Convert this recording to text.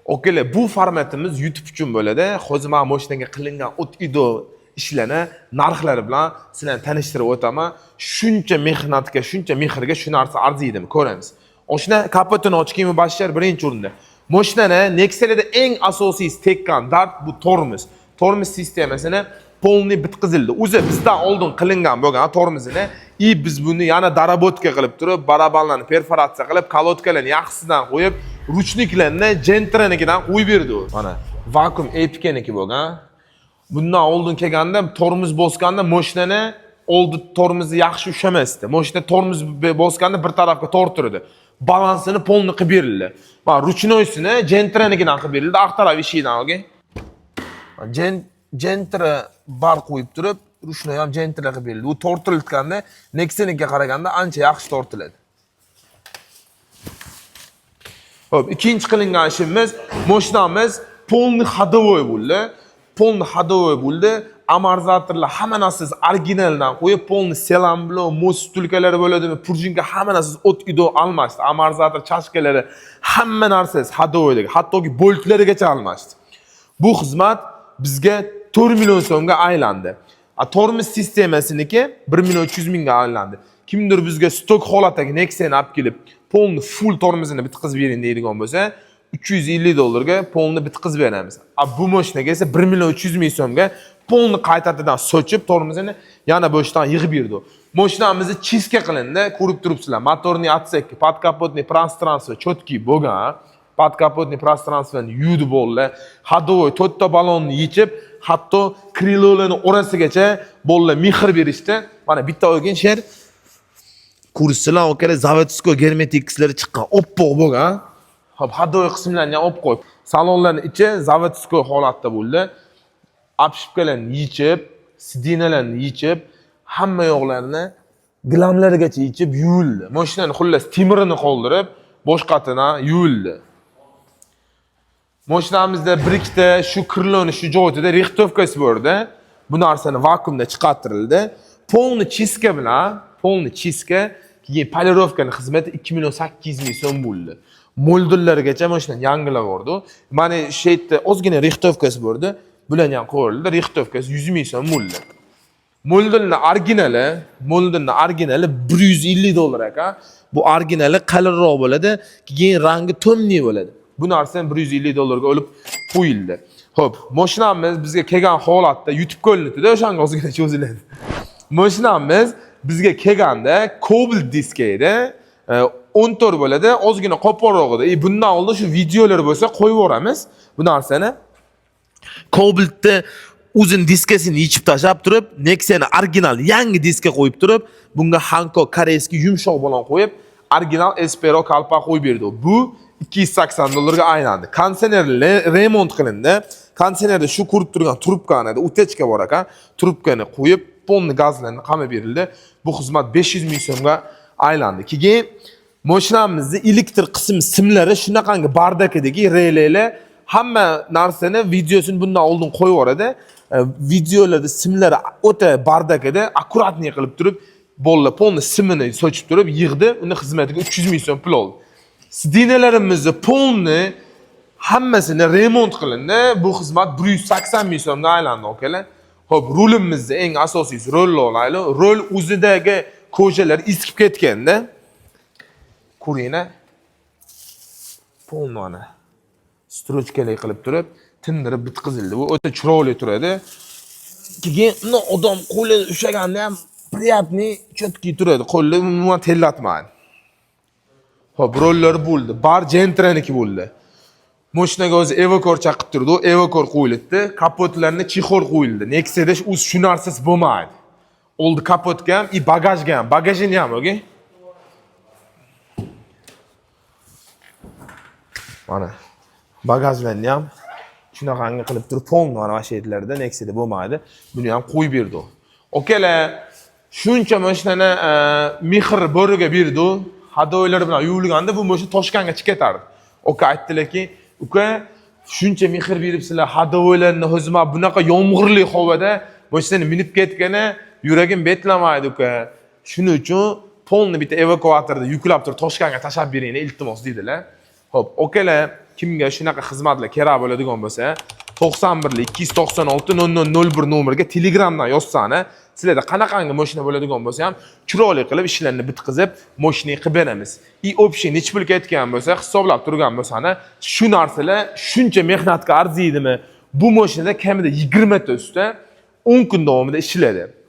Okeylar, bu formatimiz YouTube uchun bo'ladi. Hozir men mashinaga qilingan o't ido ishlarni narxlari bilan sizlarni tanishtirib o'taman. Shuncha mehnatga, shuncha mehrga shu narsa arziydimi ko'ramiz. Oshna kapotini ochkimi bashar birinchi o'rinda. Mashinani Nexa'da eng asosiy tekkan dard bu tormoz. Tormoz sistemasini polni bitkazildi. O'zi bizdan oldin qilingan bo'lgan tormozini biz buni yana darabotka qilib turib, baraballarni perforatsiya qilib, kolodkalarni yaxshisidan qo'yib, ruchniklarni Gentranikidan qo'yib berdi u. Mana vakuum Epic'niki bo'lgan. Bundan oldin kelganda tormoz bosganda mashinani oldi tormozi yaxshi ushamasdi. Mashina tormoz bosganda bir tarafga tortirdi. Balansini polni qilib berildi. Va ruchnoysini Gentranikidan qilib berildi, oq taraf eshigidan olgan. Gentra bar qo'yib turib, ruchnoy ham Gentra qilib berildi. U tortilganda Nexa'nikiga qaraganda ancha yaxshi tortiladi. Hop, ikkinchi qilingan ishimiz, mashinamiz polni ходовой bo'ldi. Polni ходовой bo'ldi. Amortizatorlar hamma narsa originaldan qo'yib, polni selamblov, mos stulkalari bo'ladimi, prujinka hamma narsa o't ido almashdi. Amortizator chashkalari hamma narsa ходовойdagi, hattoki boltlarigacha almashdi. Bu xizmat bizga 4 million so'mga aylandi. Tormoz sistemasiniki 1 million 300 mingga aylandi. Kimdir bizga stok holatdagi Nexa'ni olib kelib, polni full tormozini bitkazib bering deydigan bo'lsa, $350 polni bitkazib beramiz. Bu mashinaga esa 1 million 300 ming so'mga polni qaytadan sochib, tormozini yana boshdan yig'ib berdi. Mashinamizni chiska qilindi, ko'rib turibsizlar. Motorni отсеки, подкапотный пространство четкий bo'lgan. Подкапотный пространствони yudi bo'ldi. Ходовой 4 ta balonni yechib, hatto krilolarni orasigacha bo'ldi mehr berishdi. Mana bitta olgan sher kurslar okey, zavodskoy germetiklari chiqqan, oppoq bo'lgan. Hop, ходовой qismlarni ham olib qo'yib, salonlarning ichi zavodskoy holatda bo'ldi. Apshipkalarni yechib, sidinalarni yechib, hamma yo'qlarni glamlarigacha yechib yuvildi. Mashinani xullas temirini qoldirib, boshqatidan yuvildi. Mashinamizda bir ikkita shu kirloni shu joyida rixtovkasi bo'ldi. Bu narsani vakuumda chiqartirildi. Polni chiska bilan, polni chiska keyin polirovkaning xizmati 2 million 800 ming so'm bo'ldi. Moldullargacha mashinani yangilab bordi. Mana shu yerda ozgina rixtovkasi bo'ldi. Bular ham qo'yildi. Rixtovkasi 100 ming so'm bo'ldi. Moldulning originali $150 aka. Bu originali qalinroq bo'ladi, keyin rangi tomli bo'ladi. Bu narsa $150 ga olib qo'yildi. Xo'p, mashinamiz bizga kelgan holatda YouTube ko'rinadi, o'shanga ozgina cho'ziladi. Mashinamiz bizga kelganda Cobalt diska edi. 14 bo'ladi, ozgina qo'polroq edi. Bundan oldin shu videolar bo'lsa qo'yib yuboramiz bu narsani. Cobaltni uzun diskasini yechib tashlab turib, Nexa'ni original yangi diska qo'yib turib, bunga Hankook koreyskiy yumshoq balon qo'yib, original Espero kalpa qo'yib berdi. Bu $280 ga aylandi. Kondisioner remont qilindi. Kondisionerda shu ko'rib turgan trubkani, utechka bor ekan, trubkani qo'yib, polni gazlarni qamab berildi. Bu xizmat 500 ming so'mga aylandi. Keyin mashinamizning elektr qism simlari shunaqangi bardakidagi relaylar hamma narsani videosini bundan oldin qo'yib yuboradi. Videolarda simlari o'ta bardakida akkuratni qilib turib, bo'ldi polni simini sochib turib yig'di. Uni xizmatiga 300 ming so'm pul oldi. Sidinalarimizni polni hammasini remont qilindi. Bu xizmat 180 ming so'mga aylandi, okalar. Xo'p, rulimizda eng asosiysi rolni olaylik. Rol o'zidagi ko'chalar iskib ketganda ko'ringlar. Polni mana strochkali qilib turib, tindirib bitkazildi. Bu o'ta chiroyli turadi. Keyin odam qo'li ushaganda ham приятный, четкий turadi. Qo'lni umuman tellatmaydi. Xo'p, rollar bo'ldi. Bar Gentraniki bo'ldi. Mashinaga o'zi evakor chaqib turdi. Evakor qo'yildi. Kapotlarni chixor qo'yildi. Nexa'da o'zi shu narsasi bo'lmaydi. Oldi kapotga ham, bagajga ham, bagajini ham, o'g'ay. Mana bagajlarni ham shunaqangi qilib turib, polni mana shu yerlarda Nexa'da bo'lmaydi. Buni ham qo'yib berdi. Okalar, shuncha mashinani mehr bo'riga berdi. Hadoylar bilan yuvilganda bu mashina Toshkentga chiqib ketardi. Oka aytdilarki, uka, shuncha mehr beribsizlar, hadoylarni o'zima bunaqa yomg'irli havoda mashinani minib ketgani yuragim betlamaydi, uka. Shuning uchun polni bitta evakuatorda yuklab turib Toshkentga tashlab beringlar, iltimos dedilar. Xo'p, okalar, kimga shunaqa xizmatlar kerak bo'ladigan bo'lsa, 91 296 0001 nomerga Telegramdan yozsani, sizlarda qanaqangi mashina bo'ladigan bo'lsa ham, chiroyli qilib ishlarni bitkizib, mashina qilib beramiz. Общий nech pul ketgan bo'lsa, hisoblab turgan bo'lsani, shu narsalar shuncha mehnatga arziydimi? Bu mashinada kamida 20 ta usta 10 kun davomida ishlaydi.